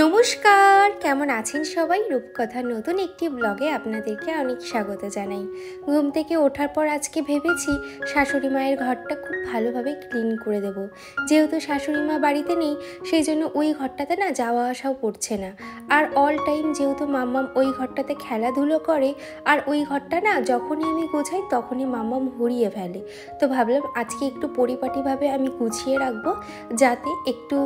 নমস্কার, কেমন আছেন সবাই? রূপকথার নতুন একটি ব্লগে আপনাদেরকে অনেক স্বাগত জানাই। ঘুম থেকে ওঠার পর আজকে ভেবেছি শাশুড়ি মায়ের ঘরটা খুব ভালোভাবে ক্লিন করে দেব। যেহেতু শাশুড়ি মা বাড়িতে নেই, সেই জন্য ওই ঘরটাতে না যাওয়া আসাও করছে না। আর অল টাইম যেহেতু মাম্মাম ওই ঘরটাতে খেলাধুলো করে, আর ওই ঘরটা না যখনই আমি গোছাই তখনই মাম্মাম হুড়িয়ে ফেলে। তো ভাবলাম আজকে একটু পরিপাটিভাবে আমি গুছিয়ে রাখবো, যাতে একটু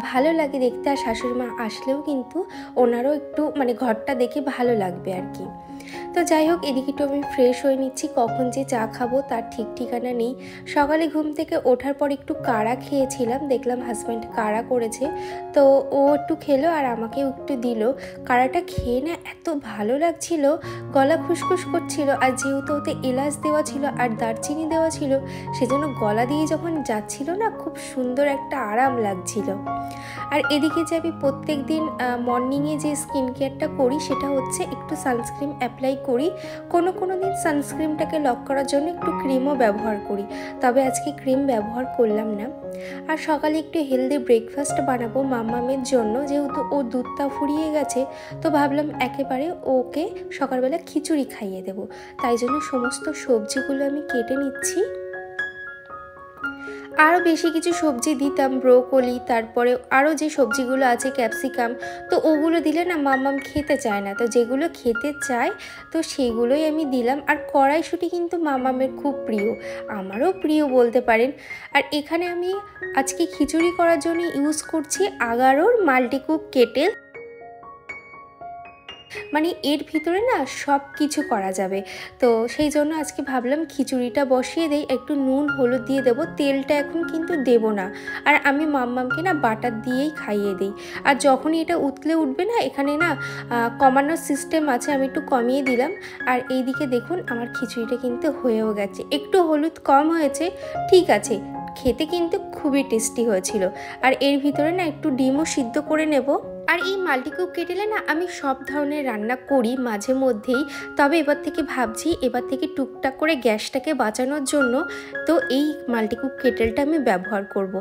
ভালো লাগে দেখতে, আর শাশুড়ি মা আসলেও কিন্তু ওনারও একটু ঘরটা দেখে ভালো লাগবে আর কি। তো যাই হোক, এদিকে একটু আমি ফ্রেশ হয়ে নিচ্ছি। কখন যে চা খাবো তার ঠিক ঠিকানা নেই। সকালে ঘুম থেকে ওঠার পর একটু কাড়া খেয়েছিলাম, দেখলাম হাজব্যান্ড কাড়া করেছে, তো ও একটু খেলো আর আমাকেও একটু দিল। কাড়াটা খেয়ে না এত ভালো লাগছিল, গলা খুসখুস করছিল, আর যেহেতু ওতে এলাচ দেওয়া ছিল আর দারচিনি দেওয়া ছিল, সেজন্য গলা দিয়ে যখন যাচ্ছিল না, খুব সুন্দর একটা আরাম লাগছিল। আর এদিকে যে আমি প্রত্যেক দিন মর্নিংয়ে যে স্কিন কেয়ারটা করি সেটা হচ্ছে একটু সানস্ক্রিন অ্যাপ্লাই করি। কোনো দিন সানস্ক্রিনটাকে লক করার জন্য একটু ক্রিমও ব্যবহার করি, তবে আজকে ক্রিম ব্যবহার করলাম না। আর সকালে একটু হেলদি ব্রেকফাস্ট বানাবো মাম্মামের জন্য, যেহেতু ও দুধটা ফুরিয়ে গেছে, তো ভাবলাম একেবারে ওকে সকালবেলা খিচুড়ি খাইয়ে দেবো। তাই জন্য সমস্ত সবজিগুলো আমি কেটে নিচ্ছি। আরও বেশি কিছু সবজি দিতাম, ব্রোকলি, তারপরে আরও যে সবজিগুলো আছে ক্যাপসিকাম, তো ওগুলো দিলে না মাম্মাম খেতে চায় না, তো যেগুলো খেতে চায় তো সেগুলোই আমি দিলাম। আর কড়াইশুঁটি কিন্তু মাম্মামের খুব প্রিয়, আমারও প্রিয় বলতে পারেন। আর এখানে আমি আজকে খিচুড়ি করার জন্য ইউজ করছি আগারোর মাল্টিকুক কেটেল। এর ভিতরে না সব কিছু করা যাবে, তো সেই জন্য আজকে ভাবলাম খিচুড়িটা বসিয়ে দেই, একটু নুন হলুদ দিয়ে দেবো, তেলটা এখন কিন্তু দেবো না। আর আমি মাম্মামকে না বাটার দিয়েই খাইয়ে দিই। আর যখনই এটা উতলে উঠবে না, এখানে না কমানোর সিস্টেম আছে, আমি একটু কমিয়ে দিলাম। আর এইদিকে দেখুন আমার খিচুড়িটা কিন্তু হয়েও গেছে, একটু হলুদ কম হয়েছে, ঠিক আছে, খেতে কিন্তু খুবই টেস্টি হয়েছিল। আর এর ভিতরে না একটু ডিমও সিদ্ধ করে নেব। আর এই মাল্টিকুক কেটেলে না আমি সব ধরনের রান্না করি মাঝে মধ্যেই, তবে এবার থেকে ভাবছি এবার থেকে টুকটাক করে গ্যাসটাকে বাঁচানোর জন্য তো এই মাল্টিকুক কেটেলটা আমি ব্যবহার করব।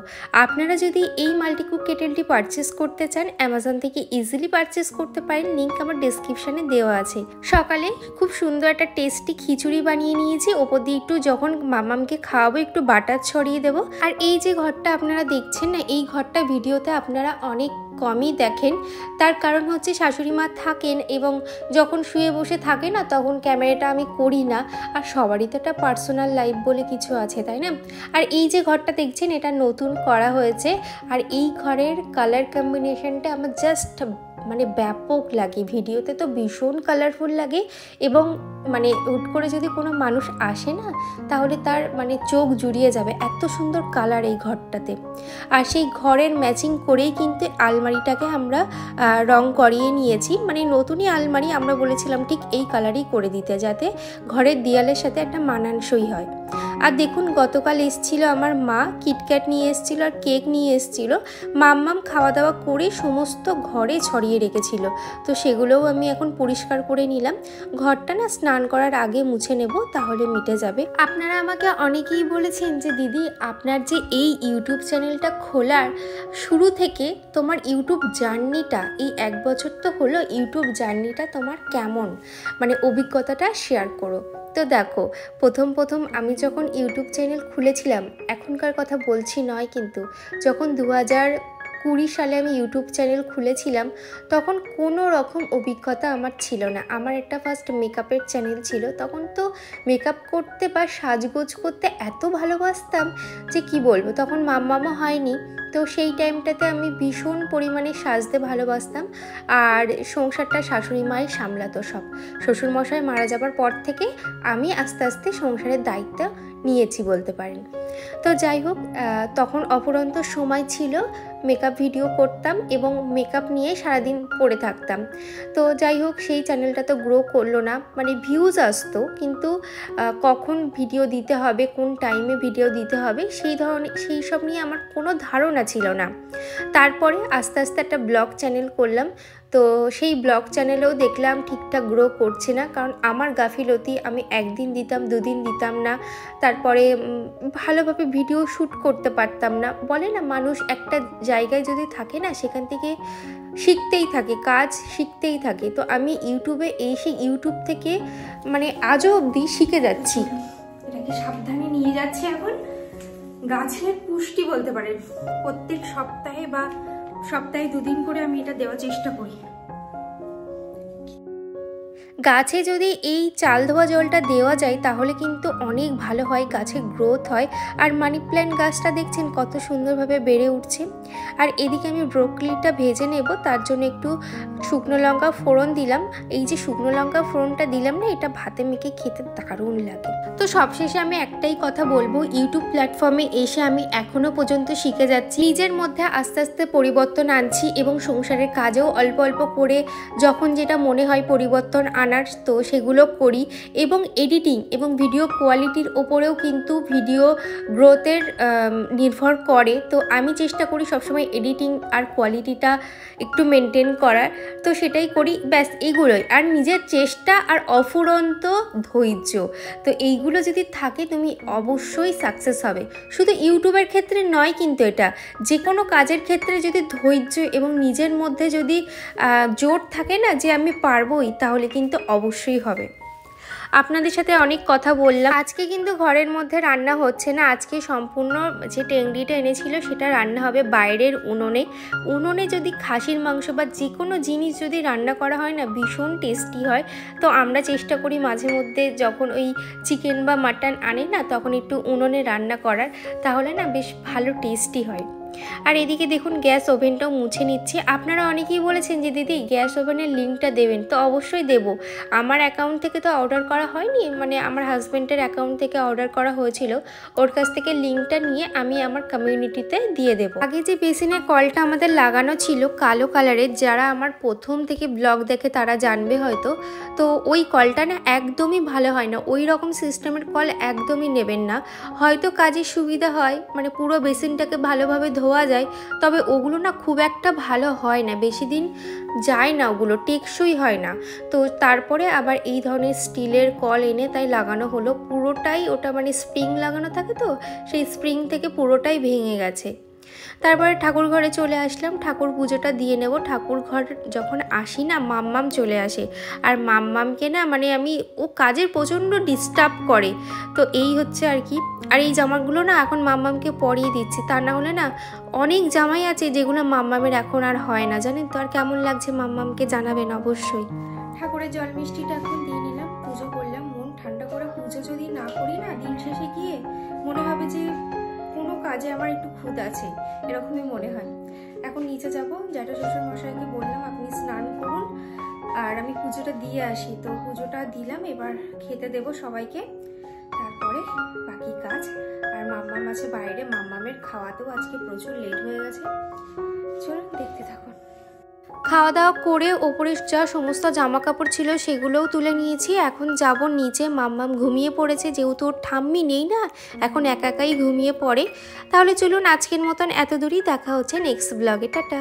আপনারা যদি এই মাল্টিকুক কেটেলটি পারচেস করতে চান, অ্যামাজন থেকে ইজিলি পারচেস করতে পারেন, লিঙ্ক আমার ডেসক্রিপশানে দেওয়া আছে। সকালে খুব সুন্দর একটা টেস্টি খিচুড়ি বানিয়ে নিয়েছি, ওপর দিয়ে একটু যখন মামামকে খাওয়াবো একটু বাটার ছড়িয়ে দেবো। আর এই যে ঘরটা আপনারা দেখছেন না, এই ঘরটা ভিডিওতে আপনারা অনেক কমই দেখেন, তার কারণ হচ্ছে শাশুড়ি মা থাকেন এবং যখন শুয়ে বসে থাকে না তখন ক্যামেরাটা আমি করি না, আর সবারই তো একটা পার্সোনাল লাইফ বলে কিছু আছে, তাই না? আর এই যে ঘরটা দেখছেন এটা নতুন করা হয়েছে, আর এই ঘরের কালার কম্বিনেশনটা আমার জাস্ট ব্যাপক লাগে, ভিডিওতে তো ভীষণ কালারফুল লাগে, এবং হুট করে যদি কোনো মানুষ আসে না তাহলে তার চোখ জুড়িয়ে যাবে, এত সুন্দর কালার এই ঘরটাতে। আর সেই ঘরের ম্যাচিং করেই কিন্তু আলমারিটাকে আমরা রং করিয়ে নিয়েছি, নতুনই আলমারি, আমরা বলেছিলাম ঠিক এই কালারই করে দিতে, যাতে ঘরের দেয়ালের সাথে একটা মানানসই হয়। আর দেখুন গতকাল এসেছিলো আমার মা, কিটক্যাট নিয়ে এসেছিলো আর কেক নিয়ে এসেছিলো, মাম্মাম খাওয়া দাওয়া করে সমস্ত ঘরে ছড়িয়ে রেখেছিল, তো সেগুলোও আমি এখন পরিষ্কার করে নিলাম। ঘরটা না স্নান করার আগে মুছে নেব, তাহলে মিটে যাবে। আপনারা আমাকে অনেকেই বলেছেন যে দিদি, আপনার যে এই ইউটিউব চ্যানেলটা খোলার শুরু থেকে তোমার ইউটিউব জার্নিটা, এই 1 বছর তো হলো, ইউটিউব জার্নিটা তোমার কেমন, অভিজ্ঞতাটা শেয়ার করো। তো দেখো, প্রথম আমি যখন ইউটিউব চ্যানেল খুলেছিলাম, এখনকার কথা বলছি নয়, কিন্তু যখন 2020 সালে আমি ইউটিউব চ্যানেল খুলেছিলাম, তখন কোনো রকম অভিজ্ঞতা আমার ছিল না। আমার একটা ফার্স্ট মেকআপের চ্যানেল ছিল, তখন তো মেকআপ করতে বা সাজগোজ করতে এত ভালোবাসতাম যে কি বলবো, তখন মাম্মামও হয়নি, তো সেই টাইমটাতে আমি ভীষণ পরিমাণে সাজতে ভালোবাসতাম। আর সংসারটা শাশুড়ি মাই সামলাতো সব, শ্বশুরমশাই মারা যাবার পর থেকে আমি আস্তে আস্তে সংসারের দায়িত্ব নিয়েছি বলতে পারেন। তো যাই হোক, তখন অফুরন্ত সময় ছিল, মেকআপ ভিডিও করতাম এবং মেকআপ নিয়ে সারাদিন পড়ে থাকতাম। তো যাই হোক, সেই চ্যানেলটা তো গ্রো করলো না, ভিউজ আসতো, কিন্তু কখন ভিডিও দিতে হবে, কোন টাইমে ভিডিও দিতে হবে, সেই সব নিয়ে আমার কোনো ধারণা ছিল না। তারপরে আস্তে আস্তে একটা ব্লগ চ্যানেল করলাম, তো সেই ব্লগ চ্যানেলেও দেখলাম ঠিকঠাক গ্রো করছে না, কারণ আমার গাফিলতি, আমি একদিন দিতাম 2 দিন দিতাম না, তারপরে ভালোভাবে ভিডিও শ্যুট করতে পারতাম না। বলে না মানুষ একটা জায়গায় যদি থাকে না সেখান থেকে শিখতেই থাকে, কাজ শিখতেই থাকে। তো আমি ইউটিউবে এসে ইউটিউব থেকে মানে আজও অবধি শিখে যাচ্ছি। এটাকে সাবধানে নিয়ে যাচ্ছি এখন। গাছের পুষ্টি বলতে পারেন, প্রত্যেক সপ্তাহে বা সপ্তাহে 2 দিন করে আমি এটা দেওয়ার চেষ্টা করি। গাছে যদি এই চাল ধোয়া জলটা দেওয়া যায় তাহলে কিন্তু অনেক ভালো হয়, গাছে গ্রোথ হয়। আর মানি প্ল্যান্ট গাছটা দেখছেন কত সুন্দরভাবে বেড়ে উঠছে। আর এদিকে আমি ব্রোকলিটা ভেজে নেব, তার জন্য একটু শুকনো লঙ্কা ফোড়ন দিলাম। এই যে শুকনো লঙ্কা ফোড়নটা দিলাম না, এটা ভাতে মেখে খেতে দারুণ লাগে। তো সবশেষে আমি একটাই কথা বলবো, ইউটিউব প্ল্যাটফর্মে এসে আমি এখনও পর্যন্ত শিখে যাচ্ছি, নিজের মধ্যে আস্তে আস্তে পরিবর্তন আনছি এবং সংসারের কাজেও অল্প অল্প করে যখন যেটা মনে হয় পরিবর্তন আনার তো সেগুলো করি। এবং এডিটিং এবং ভিডিও কোয়ালিটির ওপরেও কিন্তু ভিডিও গ্রোথের নির্ভর করে। তো আমি চেষ্টা করি সবসময় এডিটিং আর কোয়ালিটিটা একটু মেনটেন করার, তো সেটাই করি, ব্যাস এইগুলোই। আর নিজের চেষ্টা আর অফুরন্ত ধৈর্য, তো এইগুলো যদি থাকে তুমি অবশ্যই সাকসেস হবে। শুধু ইউটিউবের ক্ষেত্রে নয় কিন্তু, এটা যে কোনো কাজের ক্ষেত্রে যদি ধৈর্য এবং নিজের মধ্যে যদি জোর থাকে না যে আমি পারবোই, তাহলে কিন্তু অবশ্যই হবে। আপনাদের সাথে অনেক কথা বললাম। আজকে কিন্তু ঘরের মধ্যে রান্না হচ্ছে না, আজকে সম্পূর্ণ যে টেংরিটা এনেছিল সেটা রান্না হবে বাইরের উনুনে। উনুনে যদি খাসির মাংস বা যে কোনো জিনিস যদি রান্না করা হয় না, ভীষণ টেস্টি হয়। তো আমরা চেষ্টা করি মাঝে মধ্যে যখন ওই চিকেন বা মাটন আনে না, তখন একটু উনুনে রান্না করার, তাহলে না বেশ ভালো টেস্টি হয়। আর এদিকে দেখুন গ্যাস ওভেনটাও মুছে নিচ্ছি। আপনারা অনেকেই বলেছেন যে দিদি গ্যাস ওভেনের লিঙ্কটা দেবেন, তো অবশ্যই দেব। আমার অ্যাকাউন্ট থেকে তো অর্ডার করা হয়নি, মানে আমার হাজব্যান্ডের অ্যাকাউন্ট থেকে অর্ডার করা হয়েছিল, ওর কাছ থেকে লিঙ্কটা নিয়ে আমি আমার কমিউনিটিতে দিয়ে দেব। আগে যে বেসিনের কলটা আমাদের লাগানো ছিল কালো কালারের, যারা আমার প্রথম থেকে ব্লগ দেখে তারা জানবে হয়তো, তো ওই কলটা না একদমই ভালো হয় না, ওই রকম সিস্টেমের কল একদমই নেবেন না। হয়তো কাজের সুবিধা হয়, মানে পুরো বেসিনটাকে ভালোভাবে ধোয়া যায়, তবে ওগুলো না খুব একটা ভালো হয় না, বেশি দিন যায় না, ওগুলো টেকসই হয় না। তো তারপরে আবার এই ধরনের স্টিলের কল এনে তাই লাগানো হলো। পুরোটাই ওটা মানে স্প্রিং লাগানো থাকে, তো সেই স্প্রিং থেকে পুরোটাই ভেঙে গেছে। তারপরে ঠাকুর ঘরে চলে আসলাম, ঠাকুর পুজোটা দিয়ে নেব। ঠাকুর ঘর যখন আসি না, মাম্মাম চলে আসে, আর মাম্মামকে না মানে ও কাজের প্রচণ্ড ডিস্টার্ব করে, তো এই হচ্ছে আর কি। আর এই জামাগুলো না এখন মাম্মামকে পরিয়ে দিচ্ছি, তা না হলে না অনেক জামাই আছে যেগুলো মাম্মামের এখন আর হয় না, জানেন তো। আর কেমন লাগছে মাম্মামকে জানাবেন অবশ্যই। ঠাকুরের জল মিষ্টিটা এখন দিয়ে নিলাম, পুজো করলাম। মন ঠান্ডা করে পুজো যদি না করি না, দিন শেষে গিয়ে মনে হবে যে কোনো কাজে আমার একটু খুঁত আছে, এরকমই মনে হয়। এখন নিচে যাব, জ্যাঠা শ্বশুর মশাইকে বললাম আপনি স্নান করুন আর আমি পুজোটা দিয়ে আসি। তো পুজোটা দিলাম, এবার খেতে দেব সবাইকে, তারপরে বাকি কাজ। আর মাম্মাম আছে বাইরে, মাম্মামের খাওয়াতেও আজকে প্রচুর লেট হয়ে গেছে। চলুন দেখতে থাকুন। খাওয়া দাওয়া করে ওপরে যা সমস্ত জামা কাপড় ছিল সেগুলোও তুলে নিয়েছি। এখন যাব নিচে, মাম্মাম ঘুমিয়ে পড়েছে, যেহেতু ওর ঠাম্মি নেই না, এখন একা একাই ঘুমিয়ে পড়ে। তাহলে চলুন আজকের মতন এত দূরই, দেখা হচ্ছে নেক্সট ব্লগে, টাটা।